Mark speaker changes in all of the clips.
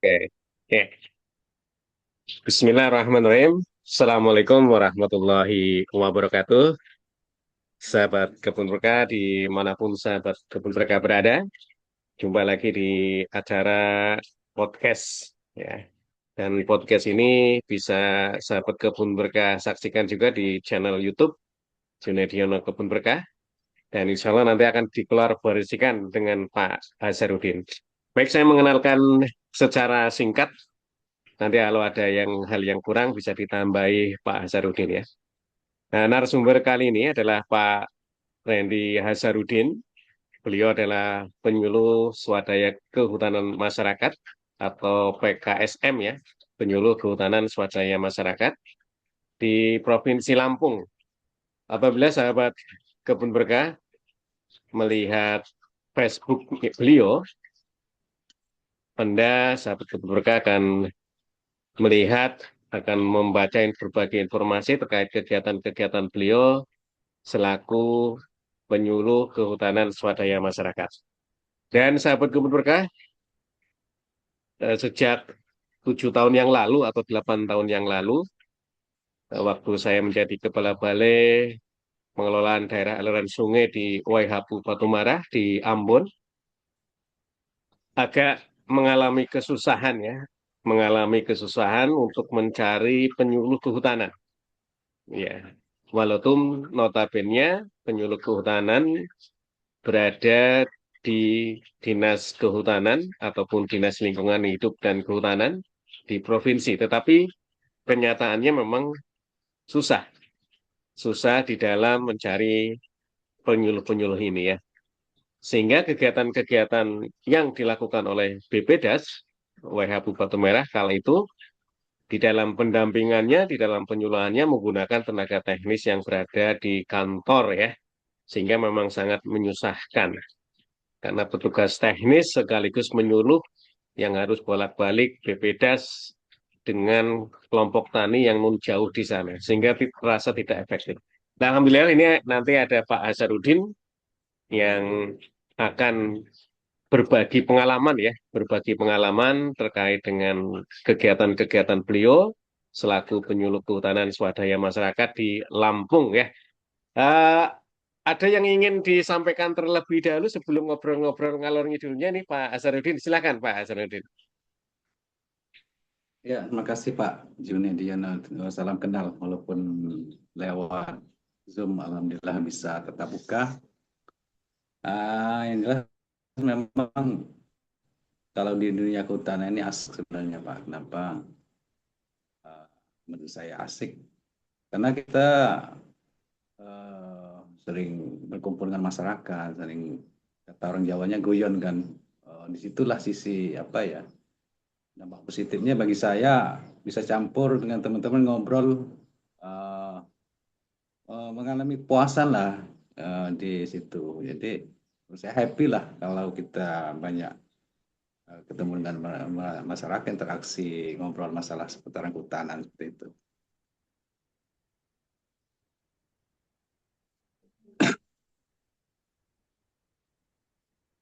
Speaker 1: Oke. Oke. Bismillahirrahmanirrahim. Assalamualaikum warahmatullahi wabarakatuh. Sahabat Kebun Berkah dimanapun sahabat Kebun Berkah berada. Jumpa lagi di acara podcast ya. Dan podcast ini bisa sahabat Kebun Berkah saksikan juga di channel YouTube Junediono Kebun Berkah. Dan insya Allah nanti akan dikolaborasikan dengan Pak Hasaruddin. Baik, saya mengenalkan secara singkat. Nanti kalau ada hal yang kurang bisa ditambahi Pak Hasaruddin ya. Nah, narasumber kali ini adalah Pak Randy Hasaruddin. Beliau adalah penyuluh swadaya kehutanan masyarakat atau PKSM ya, penyuluh kehutanan swadaya masyarakat di Provinsi Lampung. Apabila sahabat Kebun Berkah melihat Facebook beliau, Anda sahabat Kebun Berkah akan membaca berbagai informasi terkait kegiatan-kegiatan beliau selaku penyuluh kehutanan swadaya masyarakat. Dan sahabat Kebun Berkah, sejak 7 tahun yang lalu atau 8 tahun yang lalu, waktu saya menjadi kepala balai pengelolaan daerah aliran sungai di Waihabu Batumarah di Ambon, agak mengalami kesusahan untuk mencari penyuluh kehutanan. Ya, walaupun notabene penyuluh kehutanan berada di Dinas Kehutanan ataupun Dinas Lingkungan Hidup dan Kehutanan di provinsi, tetapi kenyataannya memang susah, susah di dalam mencari penyuluh-penyuluh ini ya. Sehingga kegiatan-kegiatan yang dilakukan oleh BPDAS, WH Bupati Merah kala itu, di dalam pendampingannya, di dalam penyuluhannya menggunakan tenaga teknis yang berada di kantor ya, sehingga memang sangat menyusahkan. Karena petugas teknis sekaligus menyuluh yang harus bolak-balik BPDAS dengan kelompok tani yang nun jauh di sana, sehingga terasa tidak efektif. Nah, alhamdulillah ini nanti ada Pak Hasaruddin yang akan berbagi pengalaman terkait dengan kegiatan-kegiatan beliau selaku penyuluh kehutanan swadaya masyarakat di Lampung ya. Eh, ada yang ingin disampaikan terlebih dahulu sebelum ngobrol-ngobrol ngalor ngidulnya nih Pak Hasaruddin. Silakan Pak Hasaruddin.
Speaker 2: Ya, terima kasih Pak Junediana. Salam kenal walaupun lewat Zoom, alhamdulillah bisa tetap buka. Yang jelas memang kalau di dunia kehutanan ini asik sebenarnya Pak. Kenapa? Ah, Menurut saya asik karena kita eh, sering berkumpul dengan masyarakat, sering kata orang Jawanya guyon kan. Disitulah sisi apa ya? Dampak positifnya bagi saya bisa campur dengan teman-teman ngobrol, eh, mengalami puasan lah di situ. Jadi saya happy lah kalau kita banyak ketemu dengan masyarakat, interaksi, ngobrol masalah seputaran kehutanan seperti itu.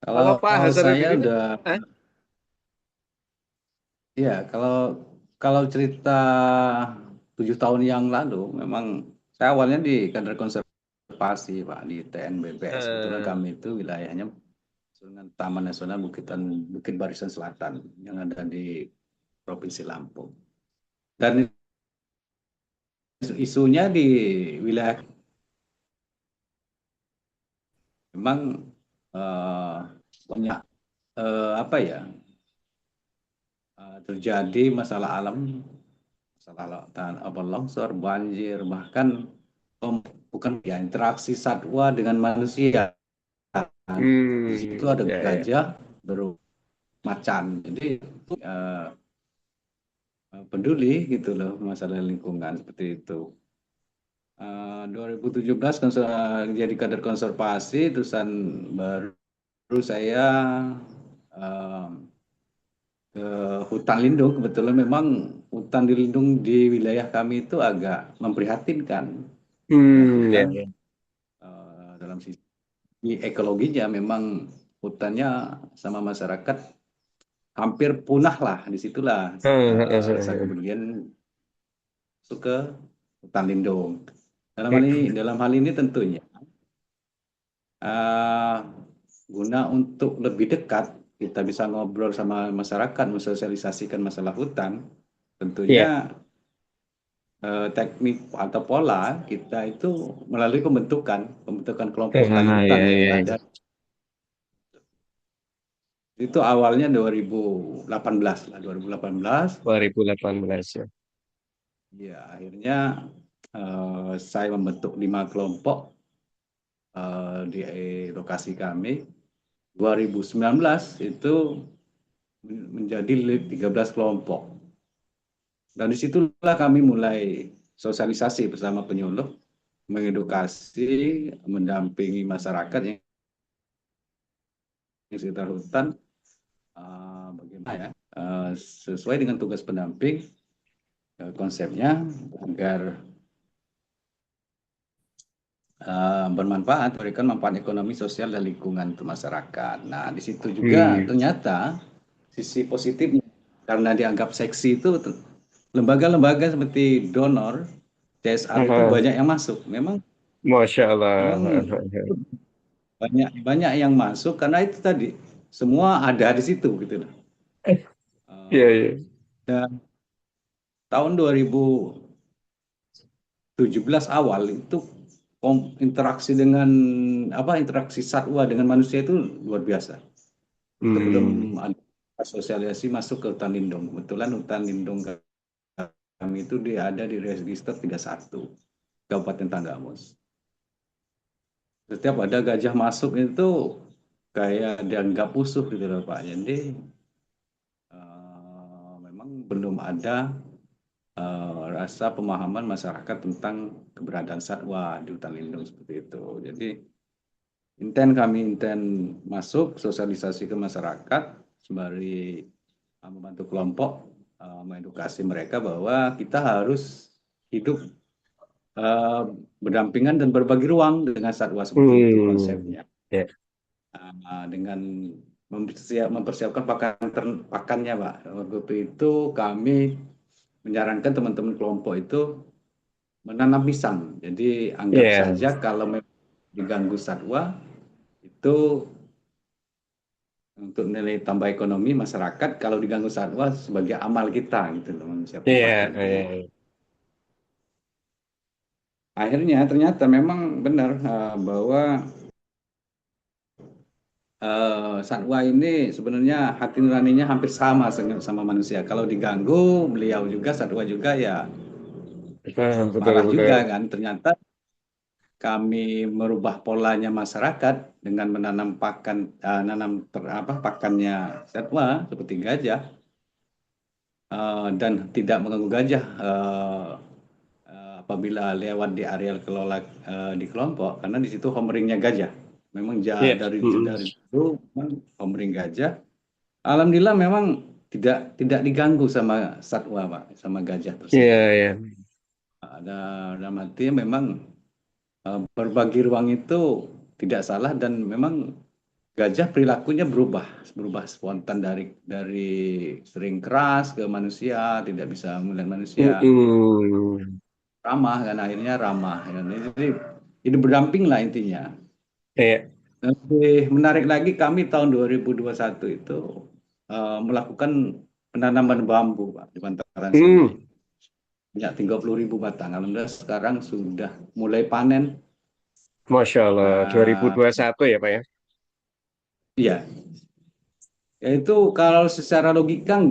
Speaker 1: Kalau Pak
Speaker 2: Kalau saya
Speaker 1: Hasanuddin ini,
Speaker 2: udah,
Speaker 1: eh,
Speaker 2: ya kalau cerita 7 tahun yang lalu, memang saya awalnya di kader konservasi Pak di TNBBS. Kebetulan
Speaker 1: eh,
Speaker 2: kami itu wilayahnya dengan Taman Nasional Bukit Barisan Selatan yang ada di Provinsi Lampung. Dan isunya di wilayah memang eh, banyak apa ya terjadi masalah alam, masalah tanah apa longsor, banjir, bahkan bukan ya interaksi satwa dengan manusia. Di situ ada
Speaker 1: ya, ya.
Speaker 2: gajah bermacan. Jadi eh, peduli gitu loh masalah lingkungan seperti itu. 2017 jadi kader konservasi, terusan baru saya eh, ke hutan lindung. Kebetulan memang hutan lindung di wilayah kami itu agak memprihatinkan karena
Speaker 1: Ya,
Speaker 2: hutan
Speaker 1: ya.
Speaker 2: dalam sisi ekologinya memang hutannya sama masyarakat hampir punah lah. Disitulah rasa kepedulian masuk ke hutan lindung. Dalam hal ini tentunya uh, guna untuk lebih dekat kita bisa ngobrol sama masyarakat, mensosialisasikan masalah hutan.
Speaker 1: Iya.
Speaker 2: Tentunya teknik atau pola kita itu melalui pembentukan kelompok tani
Speaker 1: Iya,
Speaker 2: hutan yang
Speaker 1: iya,
Speaker 2: ada.
Speaker 1: iya.
Speaker 2: Itu awalnya 2018 lah, 2018.
Speaker 1: 2018 ya.
Speaker 2: Ya, akhirnya saya membentuk 5 kelompok di lokasi kami. 2019 itu menjadi 13 kelompok. Dan disitulah kami mulai sosialisasi bersama penyuluh, mengedukasi, mendampingi masyarakat yang di sekitar hutan, bagaimana ya, sesuai dengan tugas pendamping, konsepnya agar bermanfaat, memberikan manfaat ekonomi, sosial, dan lingkungan untuk masyarakat. Nah, di situ juga
Speaker 1: Hmm.
Speaker 2: ternyata sisi positifnya, karena dianggap seksi itu lembaga-lembaga seperti donor, CSR itu
Speaker 1: Aha.
Speaker 2: banyak yang masuk.
Speaker 1: Masya Allah.
Speaker 2: Memang banyak banyak yang masuk karena itu tadi semua ada di situ gitu loh.
Speaker 1: Iya,
Speaker 2: Eh,
Speaker 1: iya.
Speaker 2: dan tahun 2017 awal itu interaksi dengan interaksi satwa dengan manusia itu luar biasa.
Speaker 1: Hmm.
Speaker 2: Sebelum ada asosiasi masuk ke hutan lindung, kebetulan hutan lindung kami itu ada di register 31 Kabupaten Tanggamus. Setiap ada gajah masuk itu kayak dianggap musuh gitu loh Pak. Jadi memang belum ada rasa pemahaman masyarakat tentang keberadaan satwa di hutan lindung seperti itu. Jadi inten masuk sosialisasi ke masyarakat sembari membantu kelompok mengedukasi mereka bahwa kita harus hidup uh, berdampingan dan berbagi ruang dengan satwa seperti itu
Speaker 1: Hmm.
Speaker 2: konsepnya.
Speaker 1: Ya.
Speaker 2: Dengan mempersiapkan pakannya, Pak. Waktu itu kami menyarankan teman-teman kelompok itu menanam pisang. Jadi anggap
Speaker 1: Iya.
Speaker 2: saja kalau memang diganggu satwa itu untuk nilai tambah ekonomi masyarakat, kalau diganggu satwa sebagai amal kita gitu loh, mempersiapkan
Speaker 1: Iya,
Speaker 2: pakannya.
Speaker 1: iya.
Speaker 2: Akhirnya ternyata memang benar bahwa satwa ini sebenarnya hati nuraninya hampir sama manusia. Kalau diganggu, beliau juga satwa juga ya
Speaker 1: Betul,
Speaker 2: marah
Speaker 1: betul.
Speaker 2: juga kan. Ternyata kami merubah polanya masyarakat dengan menanam pakannya satwa seperti gajah dan tidak mengganggu gajah apabila lewat di areal kelola di kelompok karena di situ homeringnya gajah. Memang
Speaker 1: Iya. Hmm.
Speaker 2: dari dulu homering gajah. Alhamdulillah memang tidak diganggu sama satwa Pak, sama gajah
Speaker 1: Iya,
Speaker 2: tersebut.
Speaker 1: iya.
Speaker 2: Ada dalam arti memang berbagi ruang itu tidak salah dan memang gajah perilakunya berubah spontan dari sering keras ke manusia, tidak bisa melihat manusia,
Speaker 1: Hmm.
Speaker 2: ramah kan akhirnya ramah. Jadi ini berdamping lah intinya.
Speaker 1: Iya.
Speaker 2: Lebih menarik lagi kami tahun 2021 itu melakukan penanaman bambu Pak, di bantaran sungai.
Speaker 1: Hmm.
Speaker 2: Ya, 30.000 batang. Alhamdulillah sekarang sudah mulai panen.
Speaker 1: Masya Allah.
Speaker 2: Uh,
Speaker 1: 2021 ya, Pak ya?
Speaker 2: iya, yaitu kalau secara logika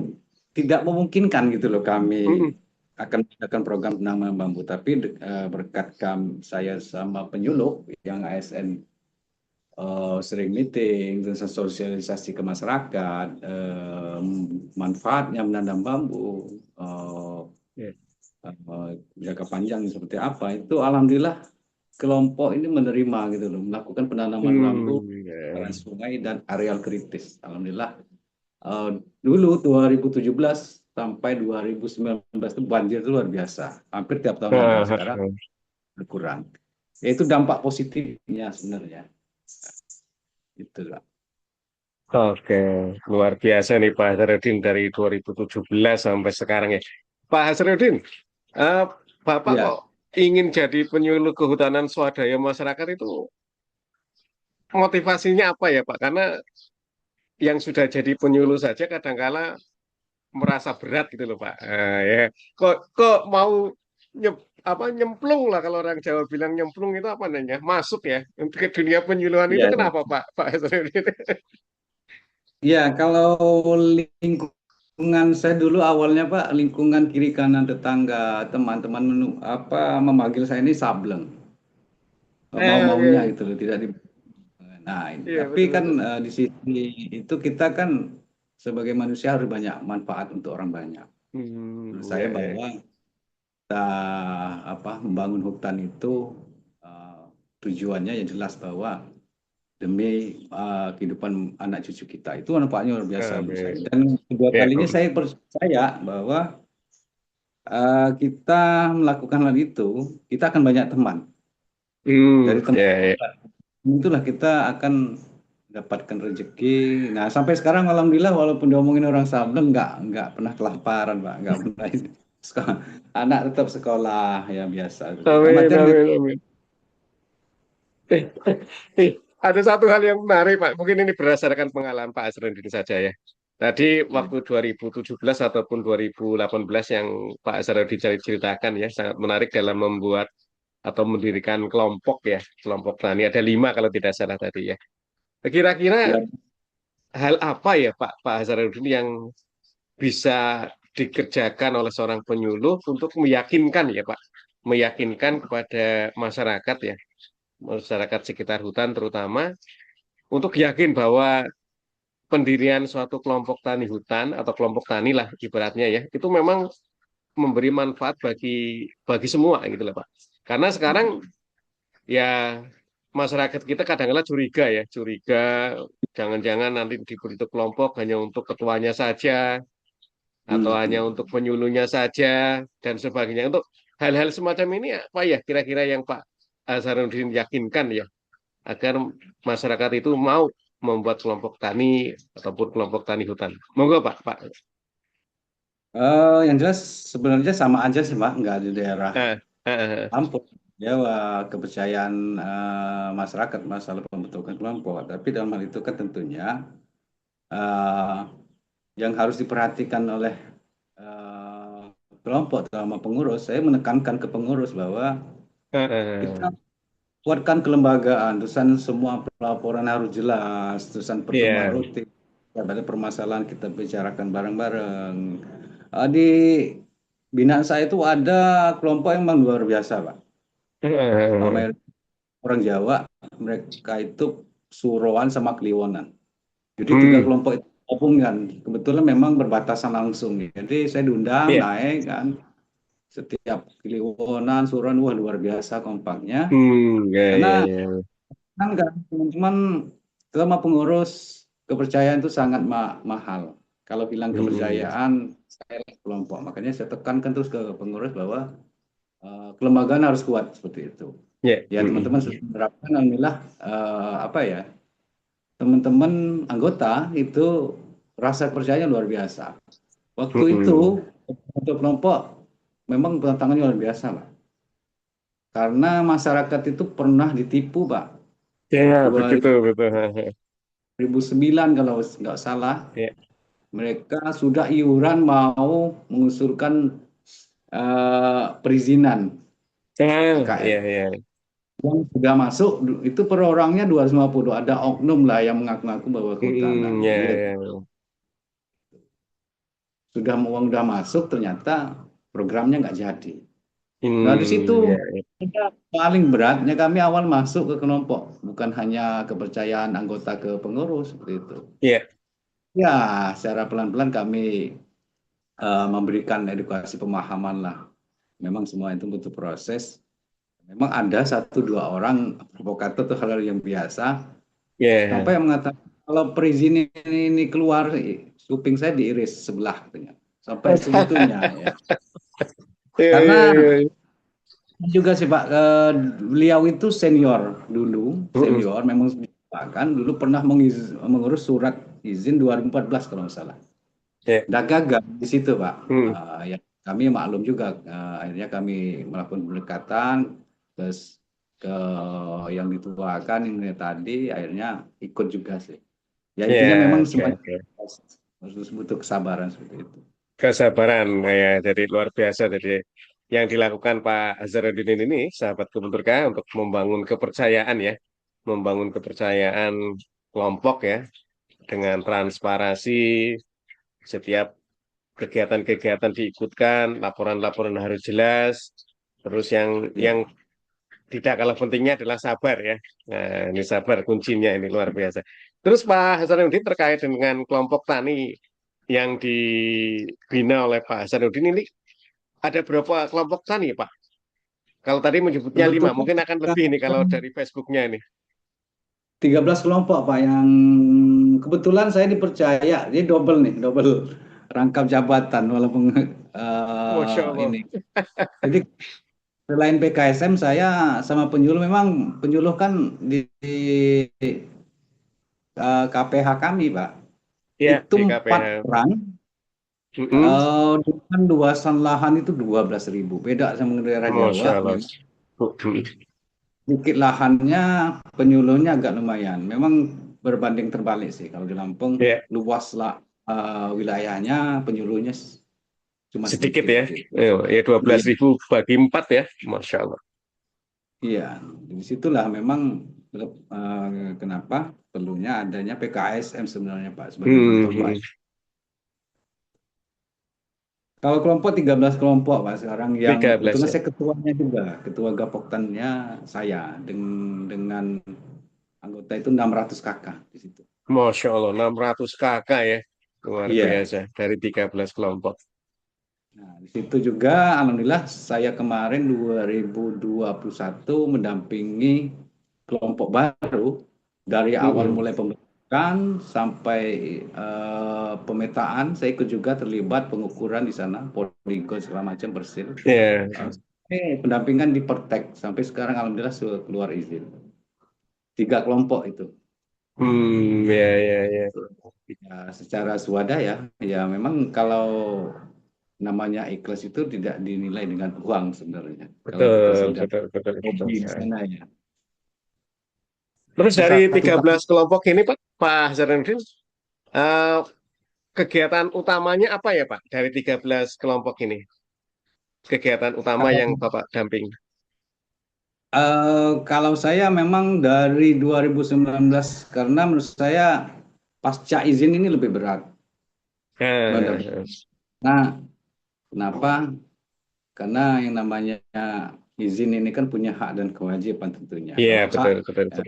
Speaker 2: tidak memungkinkan gitu loh kami
Speaker 1: Hmm.
Speaker 2: akan melakukan program penanaman bambu. Tapi berkat saya sama penyuluh yang ASN sering meeting, terus sosialisasi ke masyarakat, manfaatnya menanam bambu,
Speaker 1: Iya.
Speaker 2: jangka panjang seperti apa, itu alhamdulillah kelompok ini menerima gitu loh, melakukan penanaman bambu
Speaker 1: Ya.
Speaker 2: di sungai dan areal kritis. Alhamdulillah dulu 2017 sampai 2019 itu banjir itu luar biasa, hampir tiap tahun ada.
Speaker 1: Ah, ah,
Speaker 2: Sekarang
Speaker 1: ah.
Speaker 2: berkurang. Itu dampak positifnya sebenarnya. Itulah.
Speaker 1: Oke, luar biasa nih Pak Hasrudin dari 2017 sampai sekarang ya. Pak Hasrudin, eh, Bapak
Speaker 2: Ya,
Speaker 1: kok ingin jadi penyuluh kehutanan swadaya masyarakat itu motivasinya apa ya Pak? Karena yang sudah jadi penyuluh saja kadangkala merasa berat gitu loh Pak. Ya, kok mau nyemplung lah kalau orang Jawa bilang nyemplung itu apa namanya? Masuk ya untuk ke dunia penyuluhan itu
Speaker 2: ya, ya.
Speaker 1: kenapa Pak Hasrudin?
Speaker 2: Ya, kalau lingkungan saya dulu awalnya Pak, lingkungan kiri kanan tetangga, teman-teman memanggil saya ini sableng. Mau-maunya
Speaker 1: Oke.
Speaker 2: gitu loh, tidak di. Nah,
Speaker 1: Iya
Speaker 2: tapi
Speaker 1: betul
Speaker 2: kan
Speaker 1: betul.
Speaker 2: di sisi itu kita kan sebagai manusia harus banyak manfaat untuk orang banyak. Menurut saya
Speaker 1: Ya, ya.
Speaker 2: bahwa kita membangun hutan itu eh, tujuannya yang jelas bahwa demi kehidupan anak cucu kita. Itu manfaatnya luar biasa menurut saya.
Speaker 1: Amin.
Speaker 2: Dan kedua
Speaker 1: Ya,
Speaker 2: kalinya saya percaya bahwa kita melakukan hal itu, kita akan banyak teman. Dari teman
Speaker 1: ya, ya.
Speaker 2: itulah kita akan mendapatkan rezeki. Nah, sampai sekarang alhamdulillah walaupun diomongin orang Sableng nggak pernah kelaparan, Pak. Nggak pernah itu. Anak tetap sekolah ya biasa.
Speaker 1: Amin,
Speaker 2: Amatnya
Speaker 1: amin, amin. Eh, ada satu hal yang menarik, Pak. Mungkin ini berdasarkan pengalaman Pak Asrendin saja ya. Tadi waktu 2017 ataupun 2018 yang Pak Asrendin ceritakan ya, sangat menarik dalam membuat atau mendirikan kelompok ya, kelompok tani. Ada 5 kalau tidak salah tadi ya. Kira-kira
Speaker 2: ya,
Speaker 1: hal apa ya Pak Asrendin yang bisa dikerjakan oleh seorang penyuluh untuk meyakinkan ya Pak, meyakinkan kepada masyarakat ya, masyarakat sekitar hutan terutama untuk yakin bahwa pendirian suatu kelompok tani hutan atau kelompok tani lah ibaratnya ya, itu memang memberi manfaat bagi bagi semua gitu lah Pak. Karena sekarang ya masyarakat kita kadang-kadang curiga ya, curiga jangan-jangan nanti dibentuk kelompok hanya untuk ketuanya saja atau hanya
Speaker 2: hmm.
Speaker 1: untuk penyuluhnya saja dan sebagainya. Untuk hal-hal semacam ini apa ya kira-kira yang Pak Azharuddin yakinkan ya agar masyarakat itu mau membuat kelompok tani ataupun kelompok tani hutan. Monggo Pak, Pak.
Speaker 2: Yang jelas sebenarnya sama aja sih, Pak. Nggak di daerah
Speaker 1: Eh, eh,
Speaker 2: Lampung. Ya, kepercayaan masyarakat masalah pembentukan kelompok. Tapi dalam hal itu kan tentunya eh, yang harus diperhatikan oleh eh, kelompok terutama pengurus, saya menekankan ke pengurus bahwa kita
Speaker 1: eh.
Speaker 2: kuatkan kelembagaan, terusan semua pelaporan harus jelas, terusan pertemuan
Speaker 1: Iya.
Speaker 2: rutin, ada permasalahan kita bicarakan bareng-bareng. Di binaan saya itu ada kelompok yang memang luar biasa, Pak. Mayoritas orang Jawa, mereka itu Suroan sama Kliwonan. Jadi tiga
Speaker 1: Hmm,
Speaker 2: kelompok itu gabungan. Kebetulan memang berbatasan langsung. Jadi saya diundang
Speaker 1: iya.
Speaker 2: naik kan. Setiap Kliwonan, Suroan, wah luar biasa kompaknya.
Speaker 1: Ya,
Speaker 2: Karena
Speaker 1: ya, ya.
Speaker 2: kan teman-teman selama pengurus kepercayaan itu sangat mahal. Kalau hilang
Speaker 1: Hmm,
Speaker 2: kepercayaan, saya kelompok. Makanya saya tekankan terus ke pengurus bahwa kelembagaan harus kuat seperti itu.
Speaker 1: ya.
Speaker 2: Ya teman-teman sudah menerapkan, alhamdulillah teman-teman anggota itu rasa percaya luar biasa. Waktu
Speaker 1: Hmm.
Speaker 2: itu untuk kelompok memang tantangannya luar biasa, Pak. Karena masyarakat itu pernah ditipu, Pak.
Speaker 1: Ya, begitu, betul.
Speaker 2: 2009 kalau nggak salah,
Speaker 1: Ya.
Speaker 2: mereka sudah iuran mau mengusulkan perizinan
Speaker 1: Ya,
Speaker 2: IKN.
Speaker 1: ya.
Speaker 2: Yang sudah masuk itu per orangnya 250. Ada oknum lah yang mengaku-ngaku bahwa kehutanan.
Speaker 1: Ya,
Speaker 2: Dia
Speaker 1: ya.
Speaker 2: sudah uang sudah masuk, ternyata programnya nggak jadi. Nah, di situ
Speaker 1: Ya, ya.
Speaker 2: kita paling beratnya kami awal masuk ke kelompok, bukan hanya kepercayaan anggota ke pengurus seperti itu.
Speaker 1: Ya.
Speaker 2: Ya, secara pelan-pelan kami memberikan edukasi pemahaman lah. Memang semua itu butuh proses. Memang ada satu dua orang provokator itu hal yang biasa.
Speaker 1: Ya.
Speaker 2: Sampai yang mengatakan kalau perizinan ini keluar, kuping saya diiris sebelah katanya. Sampai segitunya ya.
Speaker 1: Ya,
Speaker 2: Karena
Speaker 1: ya, ya.
Speaker 2: juga sih Pak, beliau itu senior dulu,
Speaker 1: Mm-mm.
Speaker 2: senior memang bahkan dulu pernah mengurus surat izin 2014 kalau nggak salah.
Speaker 1: Ya.
Speaker 2: Udah gagal di situ, Pak.
Speaker 1: Hmm.
Speaker 2: Ya, kami maklum juga. Akhirnya kami melakukan pendekatan terus ke yang dituakan ini tadi, akhirnya ikut juga sih. Ya intinya
Speaker 1: Ya,
Speaker 2: memang
Speaker 1: oke,
Speaker 2: semuanya
Speaker 1: oke.
Speaker 2: harus butuh kesabaran seperti itu.
Speaker 1: Kesabaran ya, jadi luar biasa. Jadi yang dilakukan Pak Azharuddin ini, sahabat Kebun Berkah, untuk membangun kepercayaan ya, membangun kepercayaan kelompok ya, dengan transparansi setiap kegiatan-kegiatan diikutkan, laporan-laporan harus jelas, terus yang
Speaker 2: Ya.
Speaker 1: tidak kalah pentingnya adalah sabar ya. Nah, ini sabar kuncinya ini luar biasa. Terus Pak Hasanuddin terkait dengan kelompok tani yang dibina oleh Pak Hasanuddin ini ada berapa kelompok tani Pak? Kalau tadi menyebutnya 5,
Speaker 2: Kebetulan
Speaker 1: mungkin akan lebih nih kalau dari Facebooknya ini.
Speaker 2: 13 kelompok Pak yang kebetulan saya dipercaya, ini double nih, double rangkap jabatan walaupun
Speaker 1: Masya Allah.
Speaker 2: ini. Jadi selain PKSM saya sama penyuluh, memang penyuluh kan di KPH kami Pak.
Speaker 1: Ya,
Speaker 2: Itu
Speaker 1: di
Speaker 2: 4
Speaker 1: KPH.
Speaker 2: orang
Speaker 1: Mm-mm.
Speaker 2: dengan luasan lahan itu 12.000. Beda sama daerah Jawa,
Speaker 1: Masya Allah.
Speaker 2: memang sedikit lahannya, penyuluhnya agak lumayan. Memang berbanding terbalik sih. Kalau di Lampung
Speaker 1: Ya,
Speaker 2: luas lah wilayahnya, penyuluhnya cuma
Speaker 1: sedikit
Speaker 2: sedikit
Speaker 1: ya.
Speaker 2: gitu.
Speaker 1: Ya, dua belas
Speaker 2: Iya,
Speaker 1: ribu bagi 4 ya. Masya Allah.
Speaker 2: iya. Disitulah memang kenapa perlunya adanya PKSM sebenarnya Pak sebagai
Speaker 1: Hmm,
Speaker 2: contoh Pak.
Speaker 1: hmm.
Speaker 2: Kalau kelompok 13 kelompok Pak sekarang, yang
Speaker 1: 13
Speaker 2: kebetulan
Speaker 1: ya.
Speaker 2: saya ketuanya juga, ketua Gapoktannya saya dengan anggota itu 600 kakak di situ.
Speaker 1: Masya Allah, 600 kakak ya. Luar
Speaker 2: Iya.
Speaker 1: biasa. Dari 13 kelompok.
Speaker 2: Nah, di situ juga alhamdulillah saya kemarin 2021 mendampingi kelompok baru dari awal
Speaker 1: Mm-mm.
Speaker 2: mulai pembentukan sampai pemetaan. Saya ikut juga terlibat pengukuran di sana, poligon segala macam bersil.
Speaker 1: Ya.
Speaker 2: Pendampingan di Pertek sampai sekarang alhamdulillah sudah keluar izin. 3 kelompok itu.
Speaker 1: Ya, ya, ya.
Speaker 2: Ya, secara swadaya ya memang kalau namanya ikhlas itu tidak dinilai dengan uang sebenarnya. Kalau kita
Speaker 1: Betul,
Speaker 2: sedang
Speaker 1: betul, betul, betul.
Speaker 2: hobi di sana ya.
Speaker 1: Terus
Speaker 2: Itu
Speaker 1: dari
Speaker 2: satu
Speaker 1: tiga
Speaker 2: tahun.
Speaker 1: belas kelompok ini, Pak Zainuddin, eh, kegiatan utamanya apa ya, Pak? Dari 13 kelompok ini, kegiatan utama
Speaker 2: Kalau,
Speaker 1: yang Bapak damping.
Speaker 2: kalau saya memang dari 2019 karena menurut saya pasca izin ini lebih berat. Benar.
Speaker 1: Nah,
Speaker 2: Nah, kenapa? Karena yang namanya izin ini kan punya hak dan kewajiban tentunya.
Speaker 1: iya,
Speaker 2: Kalau hak
Speaker 1: betul, betul,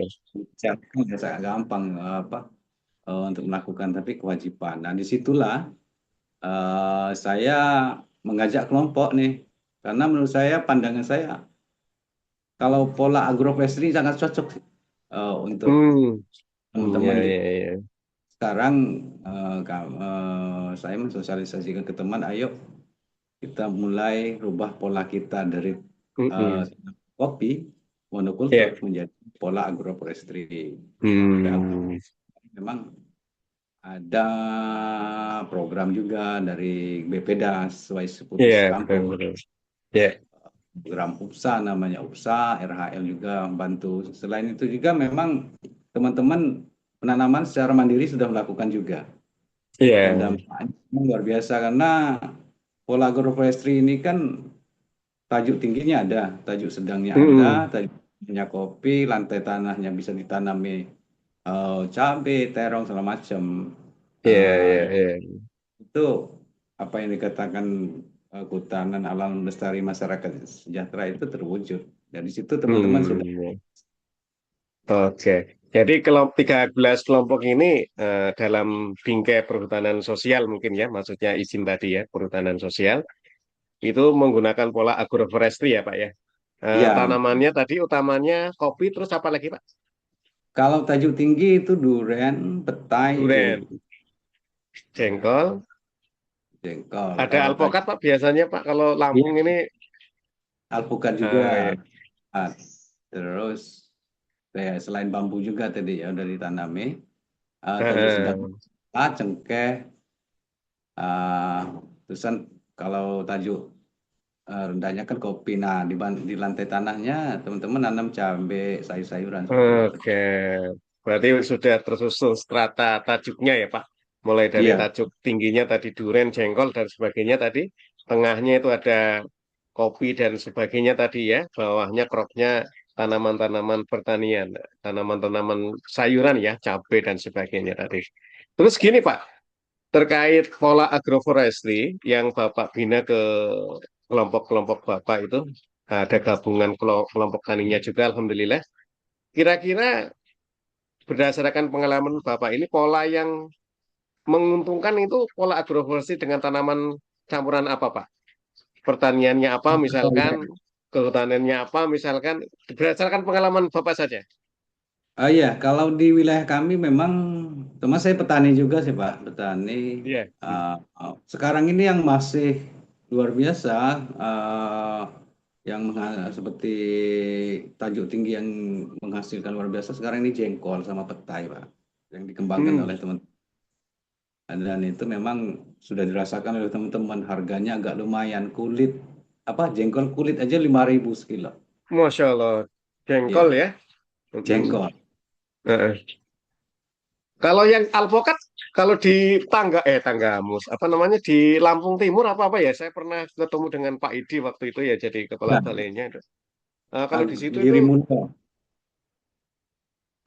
Speaker 2: ya,
Speaker 1: betul.
Speaker 2: ya sangat gampang untuk melakukan, tapi kewajiban. Nah, disitulah saya mengajak kelompok nih, karena menurut saya, pandangan saya, kalau pola agroforestry sangat cocok untuk
Speaker 1: Hmm,
Speaker 2: teman-teman
Speaker 1: ya,
Speaker 2: gitu.
Speaker 1: ya, ya.
Speaker 2: Sekarang saya mensosialisasikan ke teman, ayo kita mulai rubah pola kita dari eh,
Speaker 1: Mm-mm.
Speaker 2: kopi monokultur
Speaker 1: Ya.
Speaker 2: menjadi pola agroforestry.
Speaker 1: Hmm,
Speaker 2: Memang ada program juga dari BPDAS, Wais
Speaker 1: iya,
Speaker 2: Putus
Speaker 1: betul,
Speaker 2: Lampung,
Speaker 1: betul. Ya,
Speaker 2: program UPSA namanya UPSA, RHL juga membantu. Selain itu juga memang teman-teman penanaman secara mandiri sudah melakukan juga. Dan
Speaker 1: iya.
Speaker 2: dampaknya luar biasa karena pola agroforestry ini kan tajuk tingginya ada, tajuk sedangnya ada,
Speaker 1: Mm-mm.
Speaker 2: tajuk tingginya kopi, lantai tanahnya bisa ditanami cabai, terong segala macam.
Speaker 1: Iya,
Speaker 2: Eh,
Speaker 1: iya, iya.
Speaker 2: itu apa yang dikatakan kehutanan alam lestari masyarakat sejahtera itu terwujud. Dan di situ teman-teman sudah.
Speaker 1: Hmm. Oke, jadi kalau 13 kelompok ini dalam bingkai perhutanan sosial mungkin ya, maksudnya izin tadi ya, perhutanan sosial, itu menggunakan pola agroforestry ya Pak ya.
Speaker 2: Ya,
Speaker 1: Tanamannya tadi utamanya kopi, terus apa lagi Pak?
Speaker 2: kalau tajuk tinggi itu duren, petai itu,
Speaker 1: Duren, jengkol,
Speaker 2: jengkol.
Speaker 1: ada
Speaker 2: Kalau
Speaker 1: alpokat
Speaker 2: tajuk
Speaker 1: Pak biasanya Pak, kalau Lampung
Speaker 2: ya,
Speaker 1: ini,
Speaker 2: alpukat juga.
Speaker 1: ya.
Speaker 2: Ah, terus selain bambu juga tadi ya udah ditanami. Tajuk sedang
Speaker 1: Eh,
Speaker 2: cengkeh, uh, terusan kalau tajuk rendahnya kan kopi. Nah, di lantai tanahnya teman-teman nanam cabai, sayur-sayuran seperti itu.
Speaker 1: Oke, berarti sudah tersusun strata tajuknya ya Pak. Mulai dari
Speaker 2: Iya,
Speaker 1: tajuk tingginya tadi duren, jengkol dan sebagainya tadi, tengahnya itu ada kopi dan sebagainya tadi ya, bawahnya kropnya tanaman-tanaman pertanian, tanaman-tanaman sayuran ya, cabai dan sebagainya tadi. Terus gini Pak, terkait pola agroforestry yang Bapak bina ke kelompok-kelompok Bapak itu, ada gabungan kelompok taninya juga, Alhamdulillah. Kira-kira berdasarkan pengalaman Bapak ini, pola yang menguntungkan itu pola agroforestry dengan tanaman campuran apa, Pak? Pertaniannya apa,
Speaker 2: oh,
Speaker 1: misalkan,
Speaker 2: iya.
Speaker 1: kehutanannya apa, misalkan, berdasarkan pengalaman Bapak saja.
Speaker 2: Iya, kalau di wilayah kami memang, teman saya petani juga sih Pak, petani.
Speaker 1: Iya.
Speaker 2: Uh, Sekarang ini yang masih luar biasa, uh, seperti tajuk tinggi yang menghasilkan luar biasa sekarang ini jengkol sama petai Pak, yang dikembangkan
Speaker 1: Hmm.
Speaker 2: oleh teman. Dan itu memang sudah dirasakan oleh teman-teman, harganya agak lumayan. Jengkol kulit aja 5.000 sekilo.
Speaker 1: Masya Allah, jengkol
Speaker 2: Ya,
Speaker 1: ya. Hmm.
Speaker 2: jengkol.
Speaker 1: Heeh. Kalau yang alpokat, kalau di Tanggamus, apa namanya di Lampung Timur apa apa ya? Saya pernah ketemu dengan Pak Idi waktu itu ya, jadi kepala
Speaker 2: Ya,
Speaker 1: balainya. Kalau di situ itu
Speaker 2: Girimundo,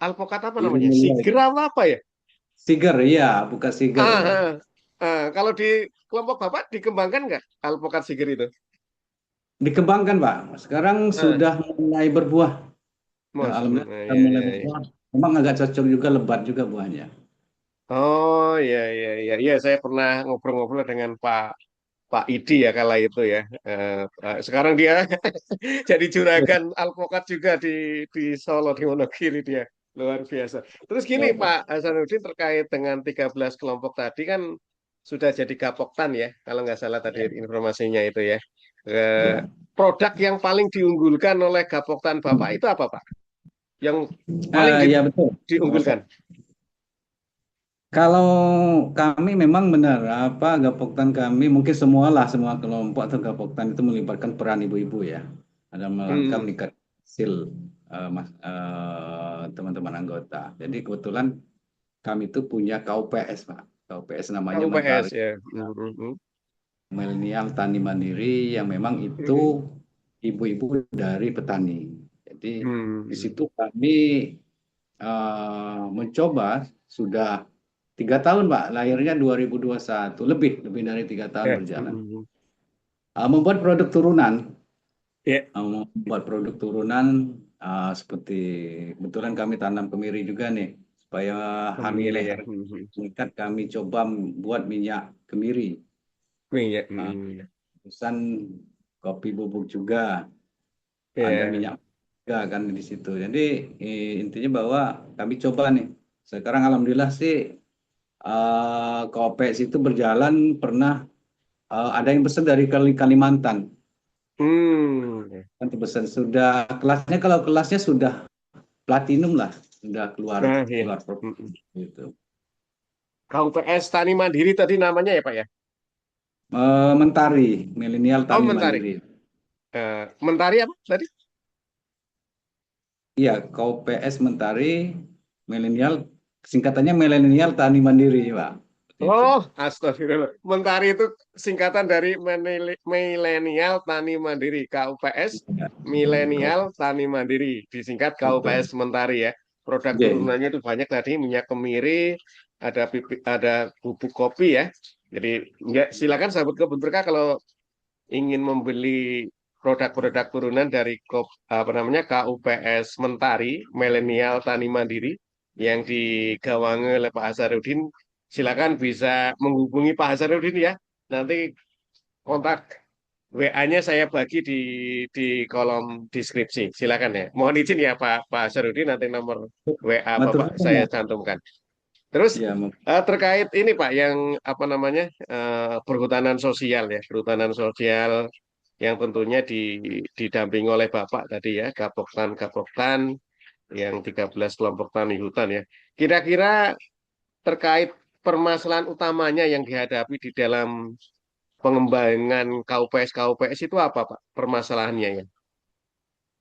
Speaker 1: alpokat apa namanya?
Speaker 2: Girimundo
Speaker 1: Siger
Speaker 2: itu.
Speaker 1: apa apa ya?
Speaker 2: Siger, iya, bukan Siger
Speaker 1: Ah,
Speaker 2: ya.
Speaker 1: ah, kalau di kelompok Bapak dikembangkan nggak alpokat Siger itu?
Speaker 2: Dikembangkan, Pak. Sekarang
Speaker 1: Ah,
Speaker 2: sudah mulai berbuah. Dan alhamdulillah sudah
Speaker 1: ya,
Speaker 2: mulai
Speaker 1: ya, ya.
Speaker 2: berbuah. Memang agak cocok juga, lebat juga buahnya.
Speaker 1: Oh, ya, ya, ya, ya. Saya pernah ngobrol-ngobrol dengan Pak Idi ya kala itu ya. Sekarang dia jadi juragan alpokat juga di Solo di Wonogiri dia. Luar biasa. Terus gini
Speaker 2: Oh,
Speaker 1: Pak Hasanuddin terkait dengan 13 kelompok tadi kan sudah jadi Gapoktan ya. Kalau nggak salah tadi
Speaker 2: ya,
Speaker 1: informasinya itu ya. Eh,
Speaker 2: ya.
Speaker 1: Produk yang paling diunggulkan oleh Gapoktan Bapak itu apa Pak? Yang paling
Speaker 2: Ya betul.
Speaker 1: diunggulkan?
Speaker 2: Kalau kami memang benar, Gapoktan kami mungkin semua kelompok atau Gapoktan itu melibatkan peran ibu-ibu ya, ada rangka
Speaker 1: Hmm,
Speaker 2: meningkat hasil teman-teman anggota. Jadi kebetulan kami itu punya KUPS Pak, KUPS namanya
Speaker 1: KUPS
Speaker 2: Mentari
Speaker 1: ya. Hmm, hmm, hmm.
Speaker 2: Milenial Tani Mandiri, yang memang itu
Speaker 1: Hmm,
Speaker 2: ibu-ibu dari petani. Jadi
Speaker 1: hmm,
Speaker 2: di
Speaker 1: hmm.
Speaker 2: situ kami mencoba sudah 3 tahun Pak, lahirnya 2021, lebih dari 3 tahun
Speaker 1: Ya. Hmm,
Speaker 2: berjalan.
Speaker 1: hmm, hmm.
Speaker 2: Membuat produk turunan,
Speaker 1: Ya,
Speaker 2: seperti kebetulan kami tanam kemiri juga nih, supaya
Speaker 1: kemiri
Speaker 2: hamileh
Speaker 1: ya. Hmm, hmm.
Speaker 2: meningkat, kami coba buat minyak kemiri.
Speaker 1: Minyak.
Speaker 2: Uh,
Speaker 1: Hmm.
Speaker 2: Terusan kopi bubuk juga, ada
Speaker 1: Ya.
Speaker 2: minyak juga kan di situ. Jadi intinya bahwa kami coba nih. Sekarang alhamdulillah sih, Kopeks itu berjalan, pernah ada yang pesan dari Kalimantan.
Speaker 1: Hmm.
Speaker 2: Kan pesan sudah kelasnya, kalau kelasnya sudah platinum lah, sudah keluar
Speaker 1: Nah, ya.
Speaker 2: keluar
Speaker 1: Hmm.
Speaker 2: gitu.
Speaker 1: KUPS Tani Mandiri tadi namanya ya Pak ya?
Speaker 2: Mentari, milenial
Speaker 1: Oh,
Speaker 2: tani
Speaker 1: Mentari.
Speaker 2: mandiri.
Speaker 1: Mentari apa tadi?
Speaker 2: Iya, KUPS Mentari milenial, singkatannya milenial tani mandiri, Pak. Seperti itu.
Speaker 1: Oh, astagfirullah. Mentari itu singkatan dari Milenial Tani Mandiri, KUPS,
Speaker 2: Ya,
Speaker 1: Milenial Tani Mandiri, disingkat KUPS
Speaker 2: betul.
Speaker 1: Mentari ya. Produk
Speaker 2: Oke.
Speaker 1: turunannya itu banyak tadi, minyak kemiri, ada bubuk kopi ya. Jadi, ya, silakan sahabat kebun berkah kalau ingin membeli produk-produk turunan dari apa namanya KUPS Mentari, Milenial Tani Mandiri yang digawangi oleh Pak Hasanuddin, silakan bisa menghubungi Pak Hasanuddin ya. Nanti kontak WA-nya saya bagi di kolom deskripsi. Silakan ya. Mohon izin ya Pak Hasanuddin, nanti nomor WA
Speaker 2: Matur
Speaker 1: Bapak
Speaker 2: nuwun,
Speaker 1: saya
Speaker 2: ya.
Speaker 1: cantumkan. Terus
Speaker 2: Ya,
Speaker 1: terkait ini Pak yang apa namanya perhutanan sosial ya, perhutanan sosial yang tentunya didampingi oleh Bapak tadi ya, Gapoktan yang 13 kelompok tani hutan ya. Kira-kira terkait permasalahan utamanya yang dihadapi di dalam pengembangan KUPS itu apa, Pak? Permasalahannya ya?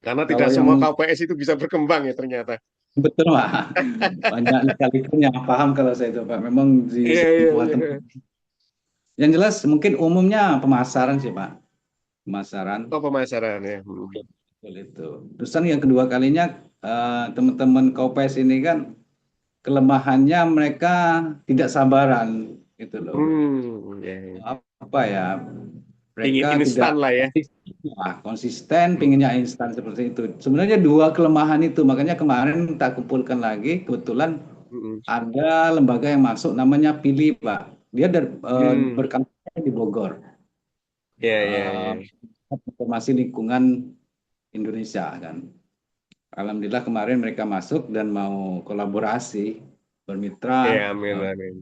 Speaker 1: Karena tidak
Speaker 2: Kalau yang
Speaker 1: semua KUPS itu bisa berkembang ya ternyata.
Speaker 2: betul Pak, banyak sekali yang paham kalau saya itu Pak. Memang di
Speaker 1: Iya, iya,
Speaker 2: sebuah tempat.
Speaker 1: iya.
Speaker 2: Yang jelas mungkin umumnya pemasaran sih Pak. Pemasaran.
Speaker 1: Oh, pemasaran ya.
Speaker 2: Betul itu. Terus kan yang kedua kalinya teman-teman KOPES ini kan kelemahannya mereka tidak sabaran gitu loh.
Speaker 1: Ya, ya.
Speaker 2: Apa ya?
Speaker 1: Ingin
Speaker 2: Mereka tidak
Speaker 1: instan lah ya.
Speaker 2: konsisten,
Speaker 1: Hmm,
Speaker 2: pinginnya instan seperti itu. Sebenarnya dua kelemahan itu, makanya kemarin tak kumpulkan lagi. Kebetulan
Speaker 1: hmm,
Speaker 2: ada lembaga yang masuk namanya Pilih, Pak. Dia
Speaker 1: hmm.
Speaker 2: berkantor di Bogor.
Speaker 1: Ya, ya,
Speaker 2: Eh,
Speaker 1: ya.
Speaker 2: Informasi lingkungan Indonesia kan. Alhamdulillah kemarin mereka masuk dan mau kolaborasi, bermitra,
Speaker 1: Ya, amin, amin.